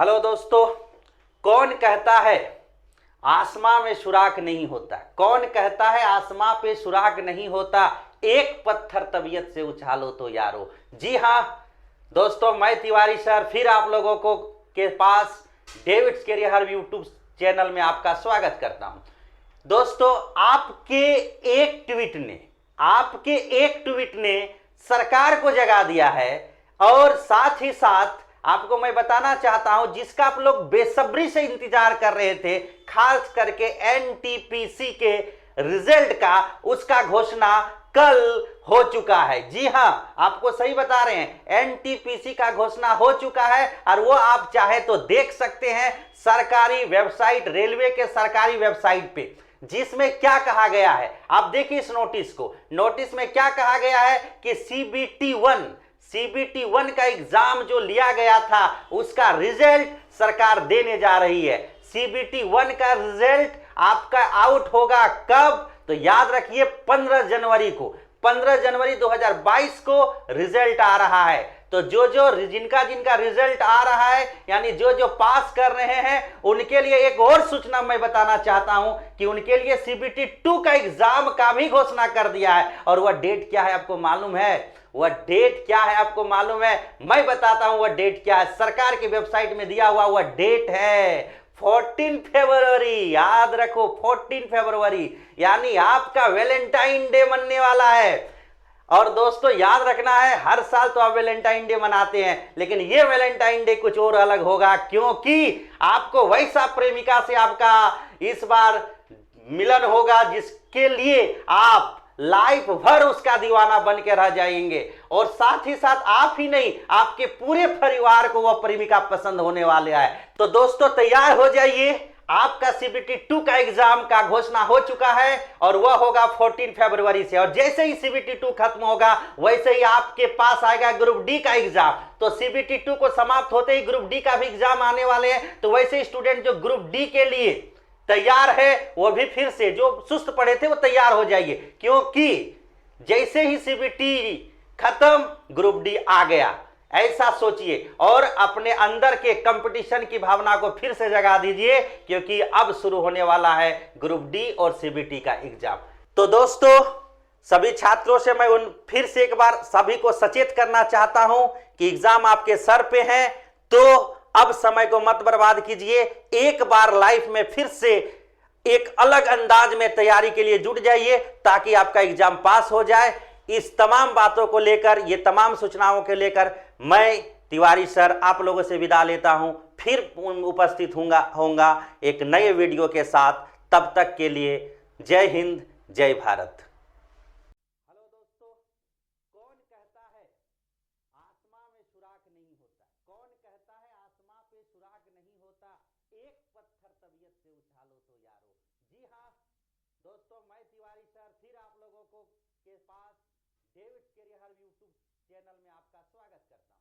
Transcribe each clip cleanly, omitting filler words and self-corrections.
Hello दोस्तों, कौन कहता है आसमां में सुराख नहीं होता? कौन कहता है आसमां पे सुराख नहीं होता? एक पत्थर तबीयत से उछालो तो यारो। जी हाँ दोस्तों, मैं तिवारी सर फिर आप लोगों को के पास David's career hub YouTube channel में आपका स्वागत करता हूं। दोस्तों, आपके एक ट्वीट ने सरकार को जगा दिया है और साथ ही साथ आपको मैं बताना चाहता हूं, जिसका आप लोग बेसब्री से इंतजार कर रहे थे, खास करके एनटीपीसी के रिजल्ट का, उसका घोषणा कल हो चुका है। जी हां, आपको सही बता रहे हैं, एनटीपीसी का घोषणा हो चुका है और वो आप चाहे तो देख सकते हैं सरकारी वेबसाइट, रेलवे के सरकारी वेबसाइट पे, जिसमें क्या कहा गया है। आप देखिए इस नोटिस को। नोटिस में क्या कहा गया है कि सीबीटी 1 का एग्जाम जो लिया गया था, उसका रिजल्ट सरकार देने जा रही है। सीबीटी 1 का रिजल्ट आपका आउट होगा कब? तो याद रखिए 15 जनवरी को, 15 जनवरी 2022 को रिजल्ट आ रहा है। तो जिनका रिजल्ट आ रहा है, यानी जो पास कर रहे हैं, उनके लिए एक और सूचना मैं बताना चाहता हूं कि उनके लिए सीबीटी 2 का एग्जाम का भी घोषणा कर दिया है। और वह डेट क्या है आपको मालूम है? वह डेट क्या है आपको मालूम है? मैं बताता हूं वह डेट क्या है। सरकार की वेबसाइट में दिया हुआ वह डेट है 14 फरवरी। याद रखो 14 फरवरी, यानी आपका वैलेंटाइन डे मनने वाला है। और दोस्तों याद रखना है, हर साल तो आप वैलेंटाइन डे मनाते हैं, लेकिन ये वैलेंटाइन डे कुछ और अलग होगा, क्योंकि आपको वैसा प्रेमिका से आपका इस बार मिलन होगा जिसके लिए आप लाइफ भर उसका दीवाना बन के रह जाएंगे। और साथ ही साथ आप ही नहीं, आपके पूरे परिवार को वह प्रेमिका पसंद होने वाले है। तो दोस्तों तैयार हो जाइए, आपका सीबीटी 2 का एग्जाम का घोषणा हो चुका है और वह होगा 14 फरवरी से। और जैसे ही सीबीटी 2 खत्म होगा, वैसे ही आपके पास आएगा ग्रुप डी का एग्जाम। तो सीबीटी 2 को समाप्त होते ही ग्रुप डी का भी एग्जाम आने वाले हैं। तो वैसे स्टूडेंट जो ग्रुप डी के लिए तैयार है, वो भी फिर से जो सुस्त पड़े थे वो तैयार हो जाइए, क्योंकि जैसे ही सीबीटी खत्म, ग्रुप डी आ गया। ऐसा सोचिए और अपने अंदर के कंपटीशन की भावना को फिर से जगा दीजिए, क्योंकि अब शुरू होने वाला है ग्रुप डी और सीबीटी का एग्जाम। तो दोस्तों, सभी छात्रों से मैं फिर से एक बार सभी को सचेत करना चाहता हूं कि एग्जाम आपके सर पे है, तो अब समय को मत बर्बाद कीजिए। एक बार लाइफ में फिर से एक अलग अंदाज में तैयारी के लिए जुट जाइए, ताकि आपका एग्जाम पास हो जाए। इस तमाम बातों को लेकर, ये तमाम सूचनाओं को लेकर मैं तिवारी सर आप लोगों से विदा लेता हूं। फिर उपस्थित होऊंगा एक नए वीडियो के साथ। तब तक के लिए जय हिंद, जय भारत। हेलो दोस्तों, कौन कहता है आसमां में सुराख नहीं होता? कौन कहता है आसमां पे सुराख नहीं होता? एक पत्थर तबीयत से उछालो तो यारो। जी हाँ दोस्तों, मैं तिवारी सर फिर आप लोगों को के पास David's career hub YouTube channel में आपका स्वागत करता हूं।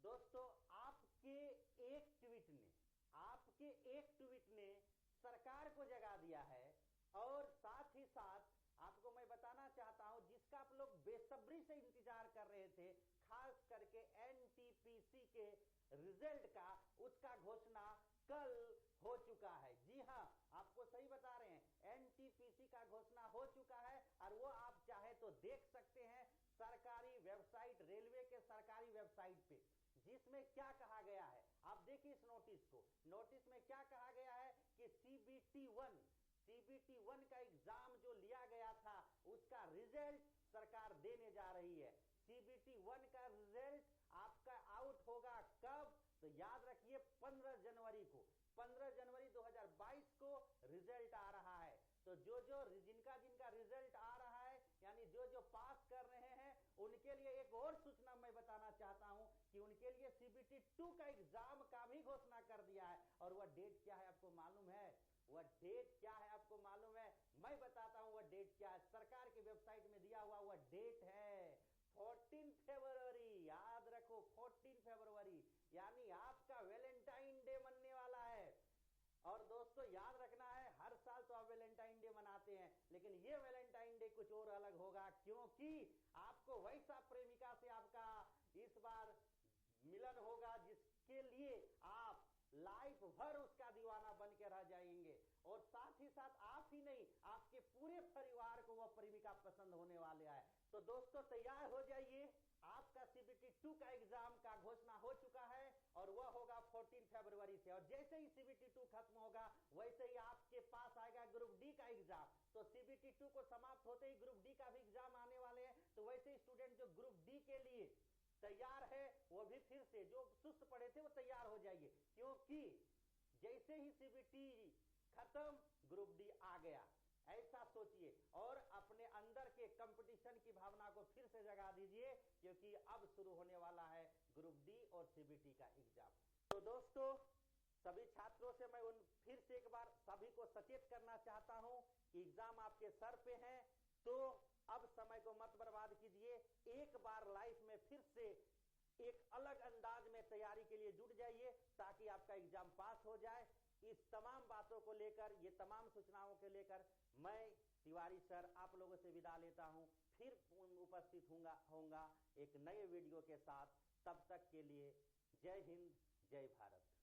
दोस्तों, आपके एक ट्वीट ने सरकार को जगा दिया है और साथ ही साथ आपको मैं बताना चाहता हूं, जिसका आप लोग बेसब्री से इंतजार कर रहे थे, खास करके एनटीपीसी के रिजल्ट का, उसका घोषणा कल हो चुका है। जी हां, आपको सही बता रहे हैं, एनटीपीसी का घोषणा हो चुका है और वो आप चाहे तो देख सकते हैं सरकारी वेबसाइट, रेलवे के सरकारी वेबसाइट पे, जिसमें क्या कहा गया है। आप देखिए इस नोटिस को। नोटिस में क्या कहा गया है कि सीबीटी 1 का एग्जाम जो लिया गया था, उसका रिजल्ट सरकार देने जा रही है। सीबीटी 1 का रिजल्ट आपका आउट होगा कब? तो याद रखिए 15 जनवरी को, 15 जनवरी 2022 को रिजल्ट आ रहा है। तो जिनका रिजल्ट आ रहा है, यानी जो पास कर रहे हैं, उनके लिए एक और सूचना मैं बताना चाहता हूं कि उनके लिए सीबीटी 2 का एग्जाम का भी घोषणा कर दिया है। और वह डेट क्या है आपको मालूम है? वह डेट क्या है आपको मालूम है? मैं बताता हूं वह डेट क्या है। सरकार की वेबसाइट में दिया हुआ वह डेट है 14 फरवरी। याद रखो 14 फरवरी, यानी आपका वैलेंटाइन डे मनने वाला है। और दोस्तों याद रखना है, हर साल तो आप वैलेंटाइन डे मनाते हैं, लेकिन ये वैलेंटाइन डे कुछ और अलग होगा, क्योंकि आपको वैसा प्रेमिका से आपका इस बार मिलन होगा जिसके लिए आप और साथ ही साथ आप ही नहीं, आपके पूरे परिवार को वह प्रेमिका पसंद होने वाले है। तो दोस्तों तैयार हो जाइए, आपका CBT 2 का एग्जाम का घोषणा हो चुका है और वह होगा 14 फरवरी से। और जैसे ही CBT 2 खत्म होगा वैसे ही आपके पास आएगा ग्रुप डी का एग्जाम। तो CBT 2 को समाप्त होते ही ग्रुप डी का भी एग्जाम आने वाले हैं। तो वैसे ही स्टूडेंट जो ग्रुप डी के लिए तैयार है वो भी फिर से, जो सुस्त पड़े थे वो तैयार हो जाइए, क्योंकि जैसे ही CBT खत्म ग्रुप डी आ गया। ऐसा सोचिए और अपने अंदर के कंपटीशन की भावना को फिर से जगा दीजिए, क्योंकि अब शुरू होने वाला है ग्रुप डी और CBT का एग्जाम। तो दोस्तों सभी छात्रों से मैं फिर से एक बार सभी को सचेत करना चाहता हूं कि एग्जाम आपके सर पे है, तो अब समय को मत बर्बाद कीजिए। एक बार लाइफ में फिर से एक अलग अंदाज में तैयारी के लिए जुट जाइए ताकि आपका एग्जाम पास हो जाए। इस तमाम बातों को लेकर, ये तमाम सूचनाओं के लेकर मैं तिवारी सर आप लोगों से विदा लेता हूं। फिर उपस्थित होऊंगा एक नए वीडियो के साथ। तब तक के लिए जय हिंद, जय भारत।